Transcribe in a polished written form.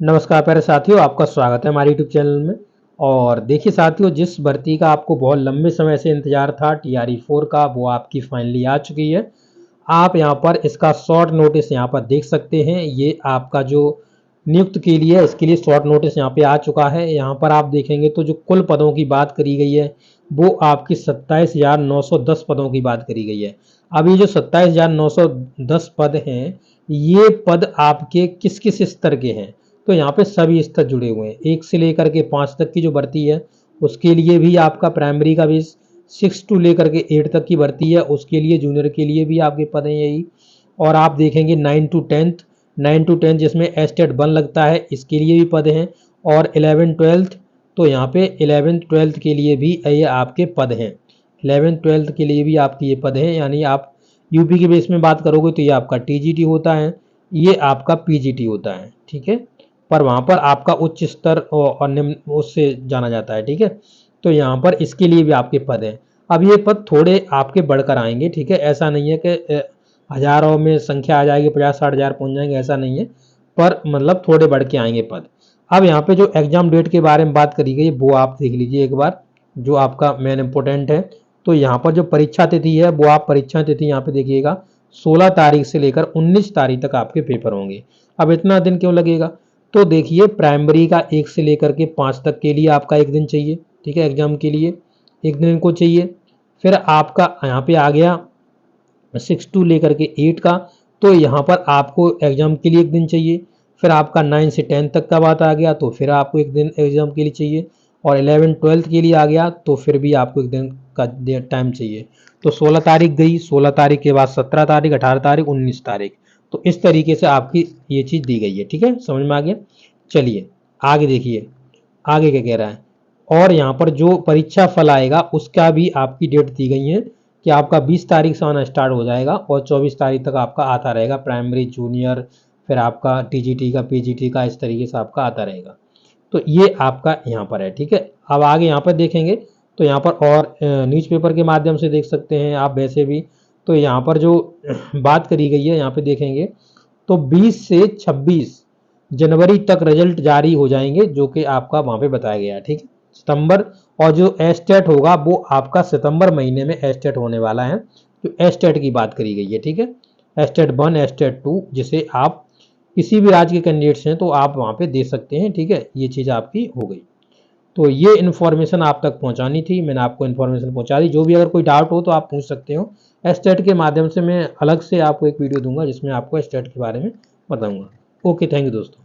नमस्कार प्यारे साथियों, आपका स्वागत है हमारे यूट्यूब चैनल में। और देखिए साथियों, जिस भर्ती का आपको बहुत लंबे समय से इंतजार था टीआरई 4 का, वो आपकी फाइनली आ चुकी है। आप यहाँ पर इसका शॉर्ट नोटिस यहाँ पर देख सकते हैं। ये आपका जो नियुक्त के लिए है, इसके लिए शॉर्ट नोटिस यहाँ पे आ चुका है। यहाँ पर आप देखेंगे तो जो कुल पदों की बात करी गई है वो आपकी 27,910 पदों की बात करी गई है। अब ये जो 27,910 पद हैं, ये पद आपके किस किस स्तर के हैं? तो यहाँ पे सभी स्तर जुड़े हुए हैं। 1 से लेकर के 5 तक की जो भर्ती है उसके लिए भी आपका प्राइमरी का भी 6 टू लेकर के 8 तक की भर्ती है, उसके लिए जूनियर के लिए भी आपके पद हैं यही। और आप देखेंगे 9 टू 10 जिसमें एस्टेट 1 लगता है, इसके लिए भी पद हैं। और 11-12, तो यहाँ पे 11th-12th के लिए भी ये आपके पद हैं। 11th-12th के लिए भी आपके ये पद हैं। यानी आप यूपी के बेस में बात करोगे तो ये आपका टीजीटी होता है, ये आपका पीजीटी होता है, ठीक है। पर वहाँ पर आपका उच्च स्तर और निम्न उससे जाना जाता है, ठीक है। तो यहाँ पर इसके लिए भी आपके पद हैं। अब ये पद थोड़े आपके बढ़कर आएंगे, ठीक है। ऐसा नहीं है कि हजारों में संख्या आ जाएगी, 50-60 हज़ार पहुँच जाएंगे, ऐसा नहीं है। पर मतलब थोड़े बढ़ के आएंगे पद। अब यहाँ पे जो एग्जाम डेट के बारे में बात करी गई वो आप देख लीजिए एक बार, जो आपका मेन इंपॉर्टेंट है। तो यहाँ पर जो परीक्षा तिथि है वो आप परीक्षा तिथि यहाँ पे देखिएगा, 16 तारीख से लेकर 19 तारीख तक आपके पेपर होंगे। अब इतना दिन क्यों लगेगा? तो देखिए, प्राइमरी का 1 से लेकर के 5 तक के लिए आपका एक दिन चाहिए, ठीक है। एग्जाम के लिए एक दिन इनको चाहिए। फिर आपका यहाँ पे आ गया 6 टू लेकर के 8 का, तो यहाँ पर आपको एग्जाम के लिए एक दिन चाहिए। फिर आपका 9 से 10 तक का बात आ गया तो फिर आपको एक दिन एग्जाम के लिए चाहिए। और 11-12 के लिए आ गया तो फिर भी आपको एक दिन का टाइम चाहिए। तो 16 तारीख गई, 16 तारीख के बाद 17 तारीख, 18 तारीख, 19 तारीख। तो इस तरीके से आपकी ये चीज़ दी गई है, ठीक है। समझ में आ गया? चलिए आगे देखिए, आगे क्या कह रहा है। और यहाँ पर जो परीक्षा फल आएगा उसका भी आपकी डेट दी गई है कि आपका 20 तारीख से आना स्टार्ट हो जाएगा और 24 तारीख तक आपका आता रहेगा। प्राइमरी, जूनियर, फिर आपका टीजीटी का, पीजीटी का, इस तरीके से आपका आता रहेगा। तो ये आपका यहाँ पर है, ठीक है। अब आगे यहाँ पर देखेंगे तो यहाँ पर और न्यूज़पेपर के माध्यम से देख सकते हैं आप वैसे भी। तो यहाँ पर जो बात करी गई है यहाँ पे देखेंगे तो 20 से 26 जनवरी तक रिजल्ट जारी हो जाएंगे, जो कि आपका वहाँ पे बताया गया है, ठीक है। सितंबर, और जो एस्टेट होगा वो आपका सितंबर महीने में एस्टेट होने वाला है। तो एस्टेट की बात करी गई है, ठीक है। एस्टेट 1, एस्टेट 2, जिसे आप किसी भी राज्य के कैंडिडेट्स हैं तो आप वहाँ पे दे सकते हैं, ठीक है। ये चीज़ आपकी हो गई। तो ये इन्फॉर्मेशन आप तक पहुँचानी थी, मैंने आपको इन्फॉर्मेशन पहुँचा दी। जो भी अगर कोई डाउट हो तो आप पूछ सकते हो। एस्टेट के माध्यम से मैं अलग से आपको एक वीडियो दूंगा जिसमें आपको एस्टेट के बारे में बताऊंगा। ओके, थैंक यू दोस्तों।